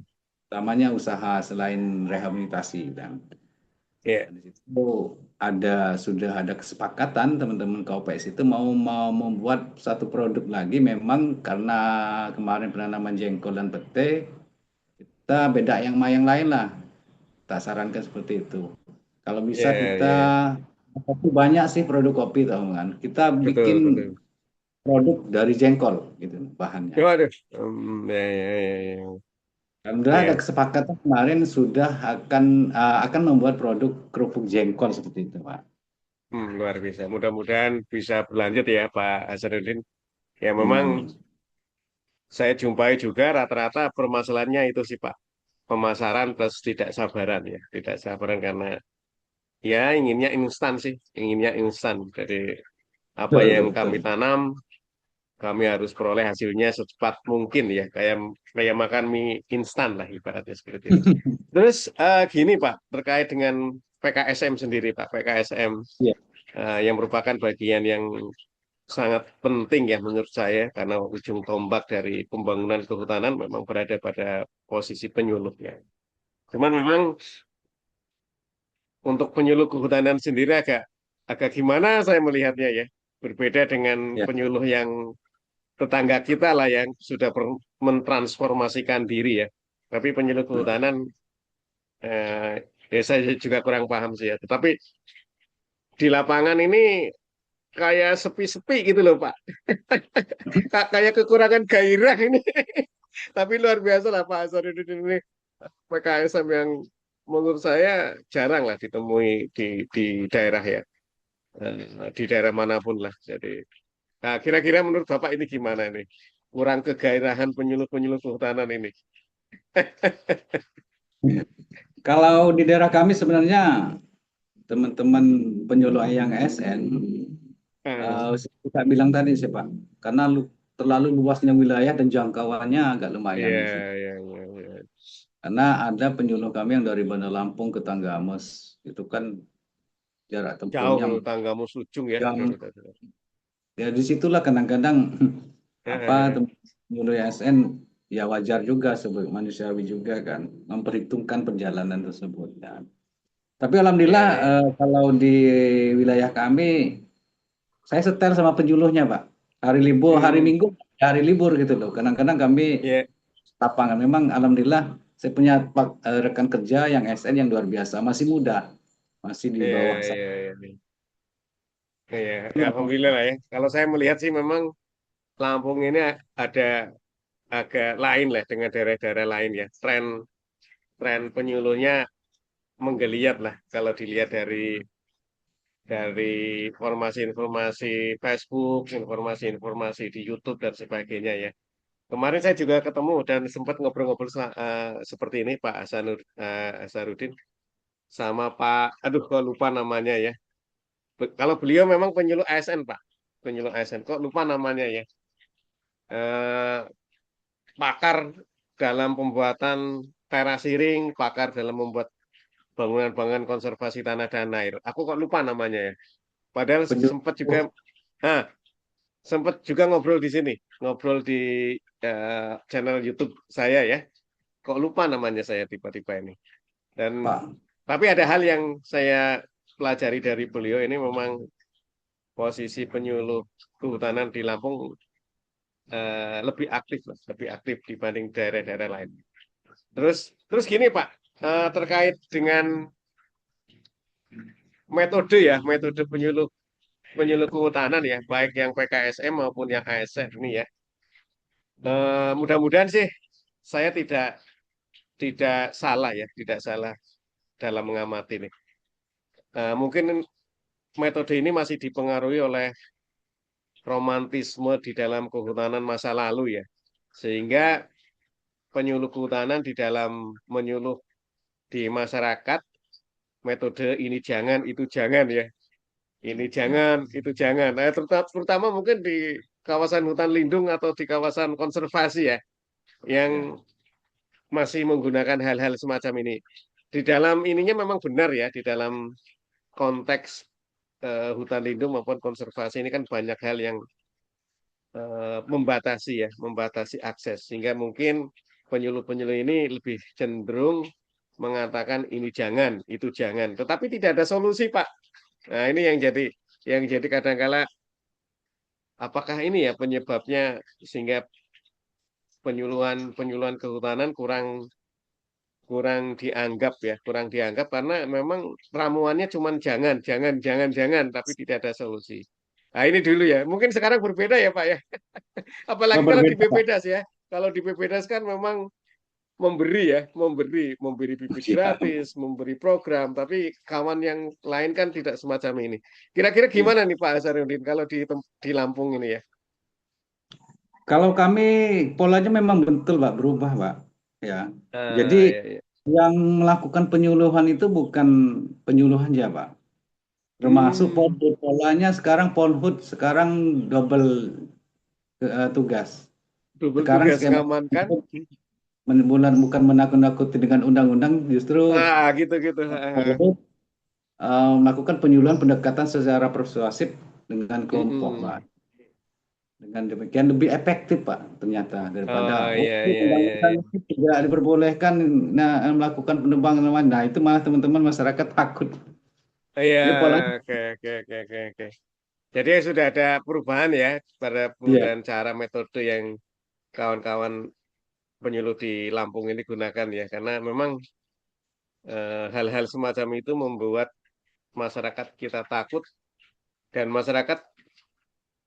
Speaker 2: utamanya usaha selain rehabilitasi dan
Speaker 1: Ya,
Speaker 2: di situ sudah ada kesepakatan teman-teman KOPS itu mau membuat satu produk lagi memang karena kemarin penanaman jengkol dan pete kita beda yang lain lah. Kita sarankan seperti itu. Kalau bisa
Speaker 1: ya,
Speaker 2: kita
Speaker 1: ya.
Speaker 2: kopi banyak sih produk kopi tahu kan. Kita bikin
Speaker 1: Betul, betul.
Speaker 2: produk dari jengkol gitu bahannya.
Speaker 1: Waduh. Ya, ya, ya, ya.
Speaker 2: Alhamdulillah ada
Speaker 1: Ya.
Speaker 2: kesepakatan kemarin sudah akan membuat produk kerupuk jengkol seperti itu, Pak.
Speaker 1: Luar biasa. Mudah-mudahan bisa berlanjut ya, Pak Hasanuddin. Ya, memang
Speaker 2: Hmm.
Speaker 1: saya jumpai juga rata-rata permasalahannya itu sih, Pak. Pemasaran plus tidak sabaran ya. Tidak sabaran karena ya inginnya instan sih. Inginnya instan. Jadi apa
Speaker 2: Betul,
Speaker 1: yang kami
Speaker 2: betul.
Speaker 1: tanam, kami harus peroleh hasilnya secepat mungkin ya. Kayak kayak makan mie instan lah ibaratnya seperti itu. Terus gini Pak, terkait dengan PKSM sendiri Pak, PKSM
Speaker 2: Iya,
Speaker 1: yang merupakan bagian yang sangat penting ya menurut saya karena ujung tombak dari pembangunan kehutanan memang berada pada posisi penyuluhnya. Cuman memang untuk penyuluh kehutanan sendiri agak agak gimana saya melihatnya ya, berbeda dengan
Speaker 2: iya.
Speaker 1: penyuluh yang tetangga kita lah yang sudah mentransformasikan diri ya. Tapi penyuluh kehutanan ya saya juga kurang paham sih ya. Tetapi di lapangan ini kayak sepi-sepi gitu loh Pak. Kayak kekurangan gairah ini. Tapi luar biasa lah Pak Hasanuddin ini PKSM yang menurut saya jarang lah ditemui di daerah ya. Di daerah manapun lah. Jadi nah, kira-kira menurut Bapak ini gimana ini? Kurang kegairahan penyuluh-penyuluh kehutanan ini.
Speaker 2: Kalau di daerah kami sebenarnya teman-teman penyuluh yang ASN,
Speaker 1: Hmm.
Speaker 2: kita bilang tadi sih Pak, karena terlalu luasnya wilayah dan jangkauannya agak lumayan
Speaker 1: Iya,
Speaker 2: di situ.
Speaker 1: iya, iya, iya.
Speaker 2: Karena ada penyuluh kami yang dari Bandar Lampung ke Tanggamus, itu kan jarak
Speaker 1: Jauh
Speaker 2: tempuhnya
Speaker 1: loh tanggamu Sujung ya.
Speaker 2: jam. Ya disitulah kadang-kadang apa penyuluh ASN ya wajar juga sebagai manusiawi juga kan memperhitungkan perjalanan tersebut kan. Tapi alhamdulillah
Speaker 1: Iya, iya.
Speaker 2: kalau di wilayah kami saya setel sama penyuluhnya Pak. Hari libur, hari
Speaker 1: Hmm,
Speaker 2: Minggu, hari libur gitu loh. Kadang-kadang kami
Speaker 1: iya,
Speaker 2: lapangan memang alhamdulillah saya punya rekan kerja yang SN yang luar biasa, masih muda, masih di
Speaker 1: iya,
Speaker 2: bawah saya.
Speaker 1: iya, iya. Iya, ya, alhamdulillah lah ya. Kalau saya melihat sih memang Lampung ini ada agak lain lah dengan daerah-daerah lain ya. Tren penyuluhnya menggeliat lah kalau dilihat dari informasi-informasi Facebook, informasi-informasi di YouTube dan sebagainya ya. Kemarin saya juga ketemu dan sempat ngobrol-ngobrol seperti ini Pak Hasanuddin sama Pak, aduh kok lupa namanya ya. Kalau beliau memang penyuluh ASN Pak, penyuluh ASN kok lupa namanya ya. Eh, Pakar dalam pembuatan terasiring, pakar dalam membuat bangunan-bangunan konservasi tanah dan air. Aku kok lupa namanya ya. Padahal sempat juga,
Speaker 2: Penyuluh.
Speaker 1: ah, sempat juga ngobrol di sini, ngobrol di channel YouTube saya ya. Kok lupa namanya saya tiba-tiba ini. Dan
Speaker 2: Pak.
Speaker 1: tapi ada hal yang saya pelajari dari beliau ini memang posisi penyuluh kehutanan di Lampung lebih aktif, Mas, lebih aktif dibanding daerah-daerah lain. Terus gini Pak, terkait dengan metode ya, metode penyuluh penyuluh kehutanan ya, baik yang PKSM maupun yang ASF ini ya. Mudah-mudahan sih saya tidak salah ya, tidak salah dalam mengamati nih. Mungkin metode ini masih dipengaruhi oleh romantisme di dalam kehutanan masa lalu ya, sehingga penyuluh kehutanan di dalam menyuluh di masyarakat metode ini jangan itu jangan ya, ini jangan itu jangan. Terutama mungkin di kawasan hutan lindung atau di kawasan konservasi ya, yang
Speaker 2: Ya.
Speaker 1: masih menggunakan hal-hal semacam ini. Di dalam ininya memang benar ya, di dalam konteks hutan lindung maupun konservasi ini kan banyak hal yang membatasi ya, membatasi akses. Sehingga mungkin penyuluh-penyuluh ini lebih cenderung mengatakan ini jangan, itu jangan. Tetapi tidak ada solusi, Pak. Nah, ini yang jadi kadangkala apakah ini ya penyebabnya sehingga penyuluhan penyuluhan kehutanan kurang kurang dianggap ya, kurang dianggap karena memang ramuannya cuma jangan, jangan, jangan, jangan, tapi tidak ada solusi. Nah, ini dulu ya. Mungkin sekarang berbeda ya, Pak ya.
Speaker 2: Oh,
Speaker 1: Apalagi kalau di
Speaker 2: berbeda Pak.
Speaker 1: BPDAS ya. Kalau di BPDAS kan memang memberi ya, memberi bibit
Speaker 2: Iya.
Speaker 1: gratis, memberi program, tapi kawan yang lain kan tidak semacam ini. Kira-kira
Speaker 2: Iya.
Speaker 1: gimana nih Pak Hasanuddin kalau di Lampung ini ya?
Speaker 2: Kalau kami polanya memang betul Pak, berubah Pak. Ya. Jadi
Speaker 1: Ah, ya, ya.
Speaker 2: yang melakukan penyuluhan itu bukan penyuluhan ya Pak. Termasuk
Speaker 1: Hmm,
Speaker 2: polanya sekarang Polhut sekarang double tugas.
Speaker 1: double
Speaker 2: Sekarang
Speaker 1: tugas
Speaker 2: skema
Speaker 1: ngamankan.
Speaker 2: bukan menakut-nakuti dengan undang-undang, justru
Speaker 1: Gitu-gitu.
Speaker 2: Polhut melakukan penyuluhan pendekatan secara persuasif dengan kelompok Pak.
Speaker 1: Mm-mm.
Speaker 2: Dengan demikian lebih efektif Pak ternyata daripada
Speaker 1: Oh,
Speaker 2: oh
Speaker 1: iya,
Speaker 2: ini
Speaker 1: iya, iya,
Speaker 2: undang-undang
Speaker 1: iya.
Speaker 2: ini tidak diperbolehkan melakukan penebangan. Nah itu malah teman-teman masyarakat takut.
Speaker 1: Iya,
Speaker 2: Dia polanya
Speaker 1: oke, oke, oke, oke, oke. Jadi sudah ada perubahan ya pada
Speaker 2: dia
Speaker 1: perubahan cara metode yang kawan-kawan penyuluh di Lampung ini gunakan ya, karena memang hal-hal semacam itu membuat masyarakat kita takut dan masyarakat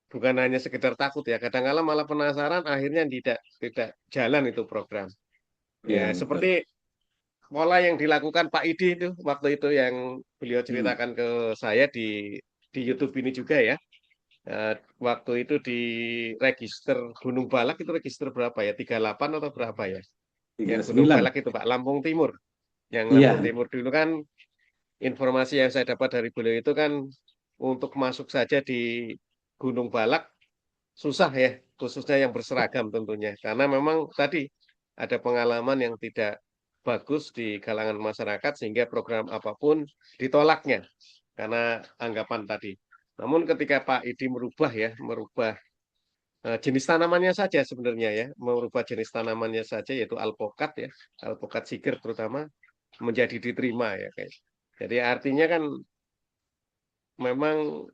Speaker 1: bukan hanya sekedar takut ya, kadang-kala malah penasaran akhirnya tidak jalan itu program.
Speaker 2: ya
Speaker 1: Ya,
Speaker 2: betul.
Speaker 1: seperti pola yang dilakukan Pak Idi itu waktu itu yang beliau
Speaker 2: Hmm.
Speaker 1: ceritakan ke saya di YouTube ini juga ya. Waktu itu di register Gunung Balak itu register berapa ya? 38 atau berapa ya? Yang Gunung
Speaker 2: 39.
Speaker 1: Balak itu Pak, Lampung Timur. Yang Lampung
Speaker 2: Iya,
Speaker 1: Timur dulu kan informasi yang saya dapat dari beliau itu kan untuk masuk saja di Gunung Balak susah ya, khususnya yang berseragam tentunya. Karena memang tadi ada pengalaman yang tidak bagus di kalangan masyarakat sehingga program apapun ditolaknya karena anggapan tadi. Namun ketika Pak Idi merubah ya, merubah jenis tanamannya saja sebenarnya ya, merubah jenis tanamannya saja yaitu alpokat ya, alpokat siger terutama menjadi diterima ya kayak. Jadi artinya kan memang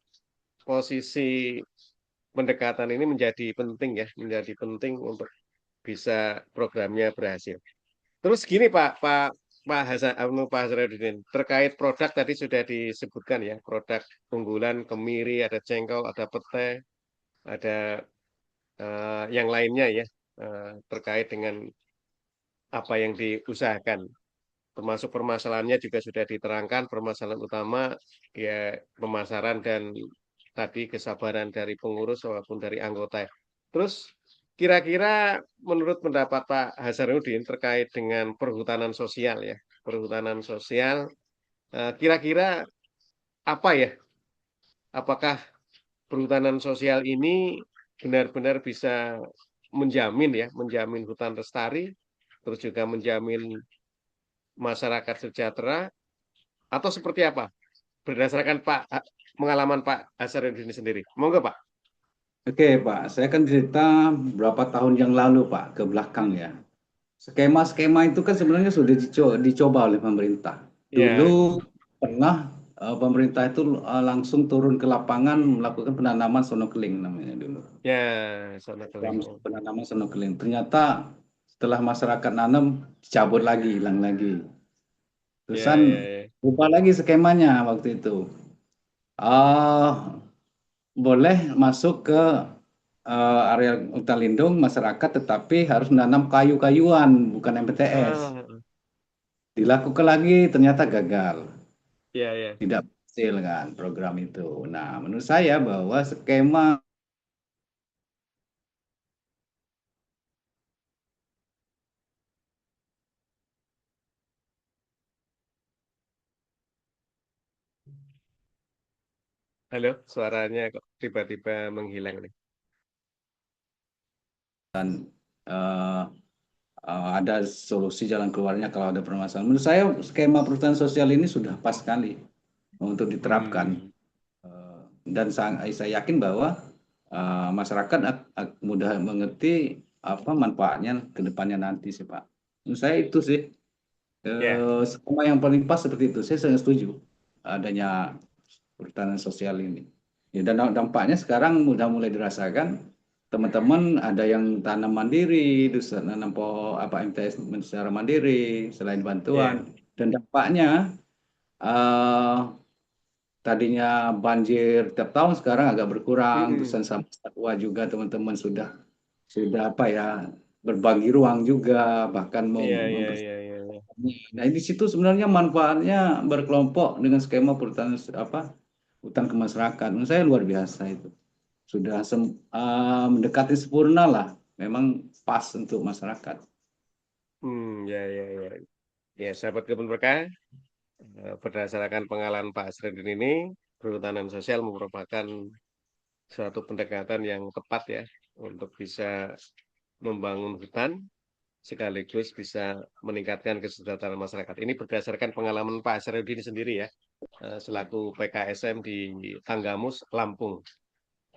Speaker 1: posisi pendekatan ini menjadi penting ya, menjadi penting untuk bisa programnya berhasil. Terus gini Pak Hasan, Pak Hasanuddin, terkait produk tadi sudah disebutkan ya, produk unggulan kemiri, ada jengkol, ada pete, ada yang lainnya ya, terkait dengan apa yang diusahakan. Termasuk permasalahannya juga sudah diterangkan, permasalahan utama ya pemasaran dan tadi kesabaran dari pengurus maupun dari anggota. Terus kira-kira menurut pendapat Pak Hasanuddin terkait dengan perhutanan sosial ya, perhutanan sosial, kira-kira apa ya? Apakah perhutanan sosial ini benar-benar bisa menjamin ya, menjamin hutan lestari, terus juga menjamin masyarakat sejahtera, atau seperti apa? Berdasarkan pengalaman Pak Hasanuddin sendiri. Monggo Pak.
Speaker 2: oke Pak. Saya kan cerita berapa tahun yang lalu Pak ke belakang ya. Skema-skema itu kan sebenarnya sudah dicoba oleh pemerintah. Dulu
Speaker 1: Ya,
Speaker 2: pernah pemerintah itu langsung turun ke lapangan melakukan penanaman sono keling namanya dulu.
Speaker 1: ya, sana keling.
Speaker 2: Penanaman sono keling. Ternyata setelah masyarakat nanam cabut lagi, hilang lagi.
Speaker 1: Ya,
Speaker 2: Terusan
Speaker 1: ya, ya.
Speaker 2: ubah lagi skemanya waktu itu. Ah, boleh masuk ke area hutan lindung masyarakat, tetapi harus menanam kayu-kayuan, bukan MPTS.
Speaker 1: Ah,
Speaker 2: Dilakukan lagi, ternyata gagal,
Speaker 1: ya, ya.
Speaker 2: tidak berhasil kan program itu. Nah, menurut saya bahwa skema
Speaker 1: Halo, suaranya kok tiba-tiba menghilang nih.
Speaker 2: eh, ada solusi jalan keluarnya kalau ada permasalahan. Menurut saya skema perhutanan sosial ini sudah pas sekali untuk diterapkan.
Speaker 1: Hmm,
Speaker 2: Eh, dan saya yakin bahwa masyarakat mudah mengerti apa manfaatnya ke depannya nanti sih Pak. Menurut saya itu sih
Speaker 1: ya,
Speaker 2: skema yang paling pas seperti itu. Saya sangat setuju adanya perhutanan sosial ini. Ya, dan dampaknya sekarang udah mulai dirasakan. Teman-teman ada yang tanam mandiri, terus nanam apa MTS secara mandiri selain
Speaker 1: ya.
Speaker 2: bantuan. Dan dampaknya eh, tadinya banjir tiap tahun sekarang agak berkurang.
Speaker 1: Hmm,
Speaker 2: Terusan sama satwa juga teman-teman sudah apa ya berbagi ruang juga, bahkan mau
Speaker 1: iya, iya, iya, iya, iya.
Speaker 2: nah, di situ sebenarnya manfaatnya berkelompok dengan skema perhutanan apa hutan kemasyarakatan. Menurut saya luar biasa itu. Sudah mendekati sempurna lah. Memang pas untuk masyarakat.
Speaker 1: Ya, ya, ya. Ya, sahabat kebun berkah, berdasarkan pengalaman Pak Asrendin ini, perhutanan sosial merupakan suatu pendekatan yang tepat ya untuk bisa membangun hutan sekaligus bisa meningkatkan kesejahteraan masyarakat. Ini berdasarkan pengalaman Pak Asrendin sendiri ya, selaku PKSM di Tanggamus, Lampung.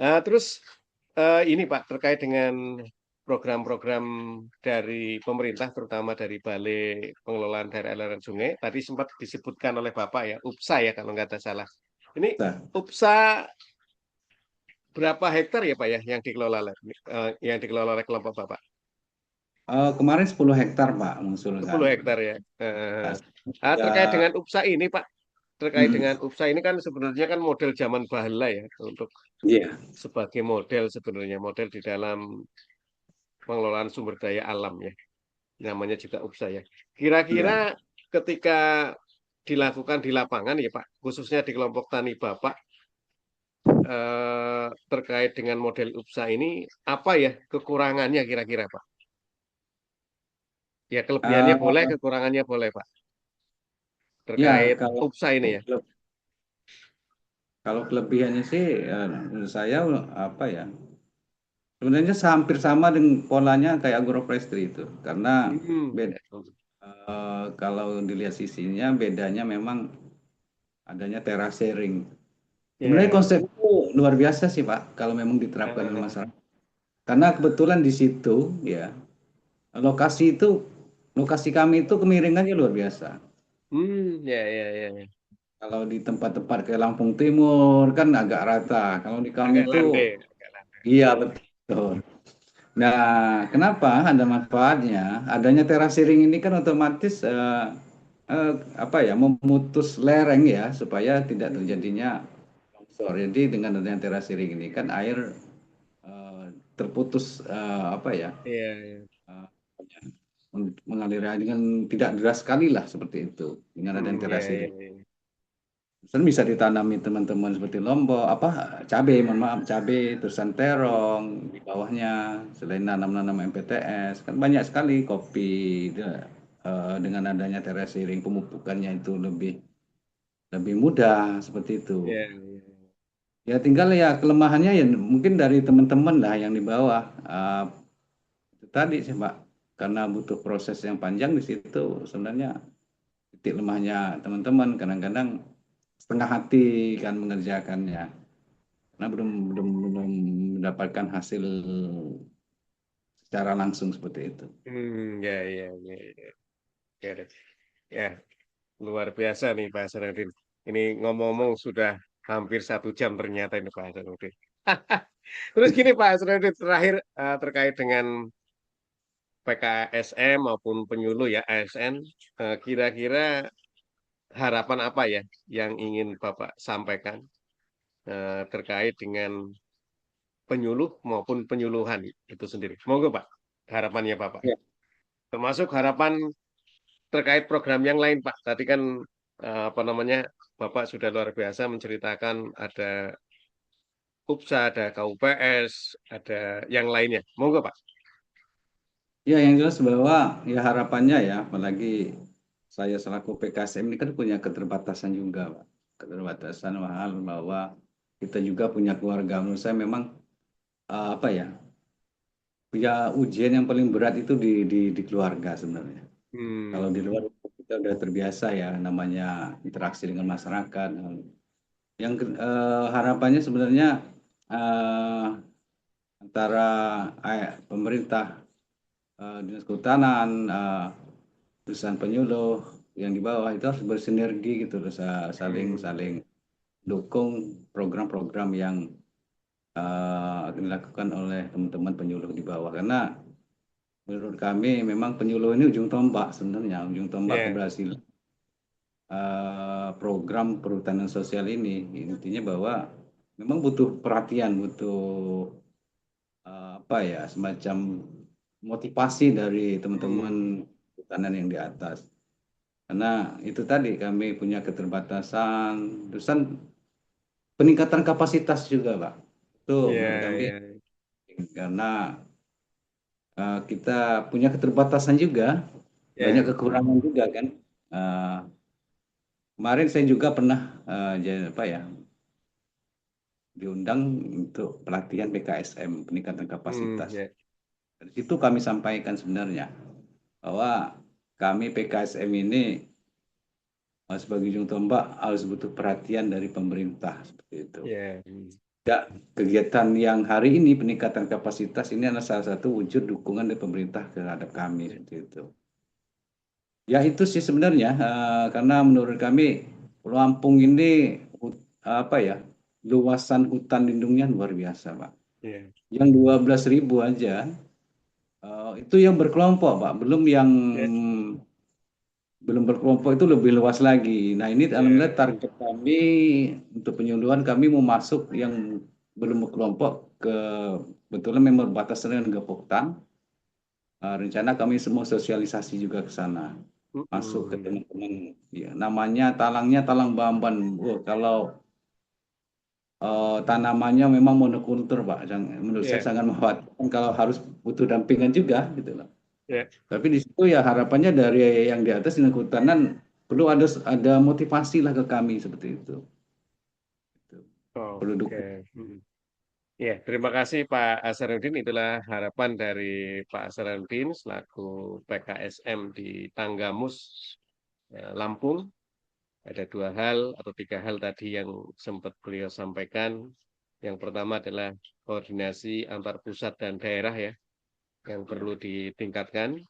Speaker 1: Terus ini Pak terkait dengan program-program dari pemerintah, terutama dari Balai Pengelolaan Daerah Aliran Sungai, tadi sempat disebutkan oleh Bapak ya, UPSA ya kalau nggak ada salah. Ini
Speaker 2: Nah,
Speaker 1: UPSA berapa hektar ya Pak ya yang dikelola oleh kelompok Bapak?
Speaker 2: kemarin 10 hektar Pak
Speaker 1: 10
Speaker 2: mengusulkan.
Speaker 1: hektar ya.
Speaker 2: Nah,
Speaker 1: Terkait
Speaker 2: ya,
Speaker 1: dengan UPSA ini Pak, terkait dengan
Speaker 2: mm,
Speaker 1: UPSA ini kan sebenarnya kan model zaman bahla ya untuk
Speaker 2: iya,
Speaker 1: sebagai model sebenarnya model di dalam pengelolaan sumber daya alam ya. Namanya juga UPSA ya.
Speaker 2: iya.
Speaker 1: Kira-kira ketika dilakukan di lapangan ya Pak, khususnya di kelompok tani Bapak terkait dengan model UPSA ini apa ya kekurangannya kira-kira Pak? Ya kelebihannya boleh,
Speaker 2: Eh,
Speaker 1: kekurangannya boleh Pak.
Speaker 2: ya
Speaker 1: Terkait
Speaker 2: kalau
Speaker 1: UPSA ini ya.
Speaker 2: kalau kelebihannya sih menurut saya apa ya? Sebenarnya hampir sama dengan polanya kayak agroforestry itu. Karena
Speaker 1: Hmm.
Speaker 2: beda, kalau dilihat sisinya bedanya memang adanya terasering. Sebenarnya
Speaker 1: Ya.
Speaker 2: konsep itu luar biasa sih Pak kalau memang diterapkan oleh
Speaker 1: Eh,
Speaker 2: masyarakat. Karena kebetulan di situ ya lokasi itu lokasi kami itu kemiringannya luar biasa.
Speaker 1: ya, ya, ya, ya.
Speaker 2: Kalau di tempat-tempat kayak Lampung Timur kan agak rata. Kalau di kami
Speaker 1: Agak
Speaker 2: itu
Speaker 1: landai, agak landai.
Speaker 2: iya betul. Nah, kenapa ada manfaatnya? Adanya terasering ini kan otomatis eh, apa ya memutus lereng ya supaya tidak
Speaker 1: Hmm.
Speaker 2: terjadinya longsor. Jadi dengan adanya terasering ini kan air eh, terputus apa ya
Speaker 1: Iya, iya.
Speaker 2: eh, mengalir dengan tidak deras sekali lah seperti itu dengan adanya
Speaker 1: Ya,
Speaker 2: terasering.
Speaker 1: ya, ya.
Speaker 2: Terus bisa ditanami teman-teman seperti lombok, apa cabai, mohon maaf cabai, terusan terong di bawahnya selain nanam-nanam MPTS kan banyak sekali kopi dengan adanya terasering pemupukannya itu lebih lebih mudah seperti itu.
Speaker 1: Ya, ya.
Speaker 2: Ya tinggal ya kelemahannya ya mungkin dari teman-teman lah yang di bawah. Itu tadi sih Pak, karena butuh proses yang panjang di situ sebenarnya titik lemahnya teman-teman kadang-kadang setengah hati kan mengerjakannya. Karena belum mendapatkan hasil secara langsung seperti itu.
Speaker 1: Ya, ya, ya, ya. Ya, deh. Ya, luar biasa nih Pak Hasanuddin. Ini ngomong-ngomong sudah hampir 1 jam ternyata ini Pak Hasanuddin. Terus gini Pak Hasanuddin, terakhir terkait dengan PKSM maupun penyuluh ya ASN, kira-kira harapan apa ya yang ingin Bapak sampaikan terkait dengan penyuluh maupun penyuluhan itu sendiri? Monggo Pak, harapannya Bapak.
Speaker 2: Ya.
Speaker 1: Termasuk harapan terkait program yang lain Pak. Tadi kan apa namanya Bapak sudah luar biasa menceritakan ada KUPSA, ada KUPS, ada yang lainnya. Monggo Pak.
Speaker 2: Ya, yang jelas bahwa ya harapannya ya, apalagi saya selaku PKSM ini kan punya keterbatasan juga, Pak. Keterbatasan hal bahwa kita juga punya keluarga. Menurut saya memang apa ya, punya ujian yang paling berat itu di keluarga sebenarnya. Kalau di
Speaker 1: Hmm,
Speaker 2: luar kita udah terbiasa ya, namanya interaksi dengan masyarakat. Harapannya sebenarnya eh, antara pemerintah, dinas kehutanan, perusahaan penyuluh yang di bawah itu harus bersinergi gitu, saling
Speaker 1: hmm,
Speaker 2: saling dukung program-program yang dilakukan oleh teman-teman penyuluh di bawah, karena menurut kami memang penyuluh ini ujung tombak, sebenarnya ujung tombak
Speaker 1: ya,
Speaker 2: keberhasilan program perhutanan sosial ini. Intinya bahwa memang butuh perhatian, butuh apa ya, semacam motivasi dari teman-teman
Speaker 1: hmm,
Speaker 2: kehutanan yang di atas. Karena itu tadi kami punya keterbatasan, terusan peningkatan kapasitas juga, Pak. Itu menurut
Speaker 1: ya,
Speaker 2: kami
Speaker 1: ya,
Speaker 2: karena kita punya keterbatasan juga, banyak
Speaker 1: ya,
Speaker 2: kekurangan juga kan. Eh, Kemarin saya juga pernah apa ya, diundang untuk pelatihan PKSM, peningkatan
Speaker 1: hmm,
Speaker 2: kapasitas.
Speaker 1: ya,
Speaker 2: Dari situ kami sampaikan sebenarnya bahwa kami PKSM ini sebagai ujung tombak harus butuh perhatian dari pemerintah seperti itu.
Speaker 1: ya,
Speaker 2: Ya, kegiatan yang hari ini peningkatan kapasitas ini adalah salah satu wujud dukungan dari pemerintah terhadap kami seperti itu. Ya itu sih sebenarnya karena menurut kami Lampung ini apa ya, luasan hutan lindungnya luar biasa, Pak.
Speaker 1: ya,
Speaker 2: Yang 12.000 aja itu yang berkelompok, Pak.
Speaker 1: ya,
Speaker 2: Belum berkelompok itu lebih luas lagi. Nah, ini alhamdulillah
Speaker 1: ya,
Speaker 2: target kami untuk penyuluhan, kami mau masuk yang belum berkelompok ke, betulan memang batas dengan Gapoktan. Rencana kami semua sosialisasi juga ke sana. Masuk ke
Speaker 1: hmm,
Speaker 2: teman-teman. Ya, namanya talangnya Talang Bamban. Wah, kalau tanamannya memang monokultur, Pak. Menurut saya
Speaker 1: ya,
Speaker 2: sangat mengkhawatirkan kalau harus butuh dampingan juga gitu loh.
Speaker 1: ya,
Speaker 2: Tapi di situ ya harapannya dari yang di atas dengan kehutanan perlu ada motivasi lah ke kami seperti itu. Gitu. Perlu
Speaker 1: oke.
Speaker 2: dukung.
Speaker 1: Hmm. Ya, terima kasih Pak Asarudin. Itulah harapan dari Pak Asarudin selaku PKSM di Tanggamus, Lampung. Ada dua hal atau tiga hal tadi yang sempat beliau sampaikan. Yang pertama adalah koordinasi antar pusat dan daerah ya, yang
Speaker 2: Ya,
Speaker 1: perlu ditingkatkan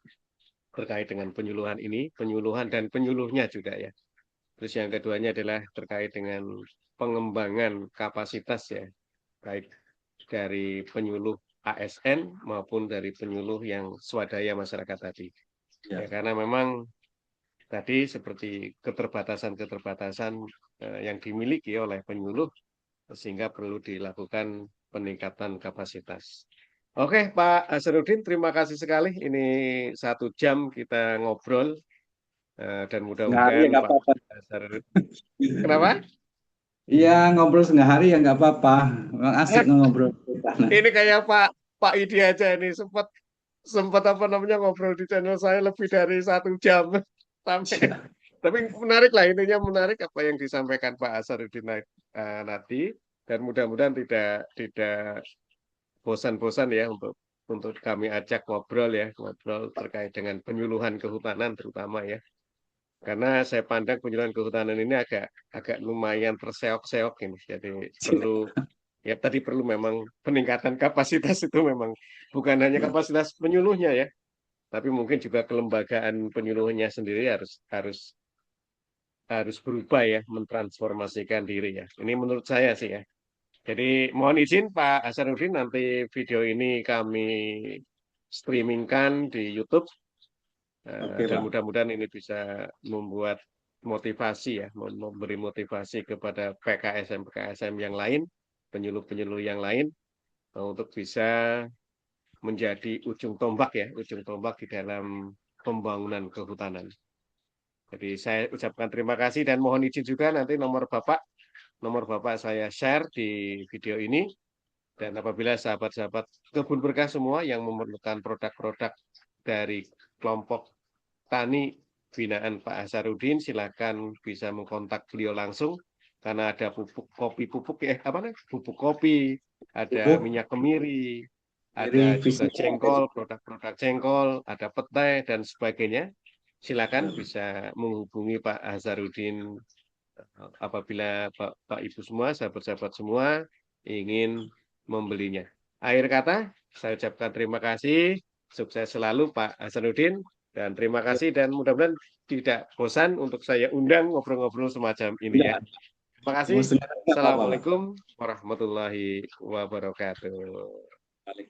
Speaker 1: terkait dengan penyuluhan ini, penyuluhan dan penyuluhnya juga ya. Terus yang keduanya adalah terkait dengan pengembangan kapasitas ya, baik dari penyuluh ASN maupun dari penyuluh yang swadaya masyarakat tadi. Ya,
Speaker 2: ya,
Speaker 1: karena memang tadi seperti keterbatasan-keterbatasan yang dimiliki oleh penyuluh sehingga perlu dilakukan peningkatan kapasitas. Oke, Pak Asrudin, terima kasih sekali. Ini 1 jam kita ngobrol dan
Speaker 2: setengah hari ya
Speaker 1: mudah-mudahan
Speaker 2: nggak
Speaker 1: Pak
Speaker 2: apa-apa.
Speaker 1: Asrudin. Kenapa?
Speaker 2: Iya, ngobrol setengah hari ya nggak apa-apa. Memang asik ngobrol.
Speaker 1: Ini kayak Pak Idi aja ini sempat sempat apa namanya ngobrol di channel saya lebih dari 1 jam sampai. Tapi menarik lah intinya menarik apa yang disampaikan Pak Asarudin nanti dan mudah-mudahan tidak tidak bosan-bosan ya untuk kami ajak ngobrol ya ngobrol terkait dengan penyuluhan kehutanan terutama ya karena saya pandang penyuluhan kehutanan ini agak agak lumayan terseok-seok ini jadi perlu ya tadi perlu memang peningkatan kapasitas itu memang bukan hanya
Speaker 2: Ya,
Speaker 1: kapasitas penyuluhnya ya tapi mungkin juga kelembagaan penyuluhnya sendiri harus harus harus berubah ya mentransformasikan diri ya ini menurut saya sih ya. Jadi mohon izin Pak Hasanuddin nanti video ini kami streamingkan di YouTube.
Speaker 2: Oke,
Speaker 1: Dan
Speaker 2: Pak.
Speaker 1: mudah-mudahan ini bisa membuat motivasi ya, memberi motivasi kepada PKSM-PKSM yang lain, penyuluh-penyuluh yang lain, untuk bisa menjadi ujung tombak ya, ujung tombak di dalam pembangunan kehutanan. Jadi saya ucapkan terima kasih dan mohon izin juga nanti nomor Bapak saya share di video ini. Dan apabila sahabat-sahabat kebun berkah semua yang memerlukan produk-produk dari kelompok tani binaan Pak Hasanuddin, silakan bisa mengkontak beliau langsung karena ada pupuk apa nih? Pupuk kopi, ada
Speaker 2: Pupuk,
Speaker 1: minyak kemiri,
Speaker 2: kiri,
Speaker 1: ada juga
Speaker 2: visinya ada
Speaker 1: jengkol,
Speaker 2: juga.
Speaker 1: produk-produk jengkol, ada petai dan sebagainya. Silakan
Speaker 2: Benar.
Speaker 1: bisa menghubungi Pak Hasanuddin apabila Pak Ibu semua, sahabat-sahabat semua ingin membelinya. Akhir kata, saya ucapkan terima kasih, sukses selalu Pak Hasanuddin, dan terima
Speaker 2: Ya,
Speaker 1: kasih dan mudah-mudahan tidak bosan untuk saya undang ngobrol-ngobrol semacam ini ya.
Speaker 2: tidak.
Speaker 1: Terima kasih.
Speaker 2: Musuhnya nggak apa-apa, Pak.
Speaker 1: Assalamualaikum warahmatullahi wabarakatuh.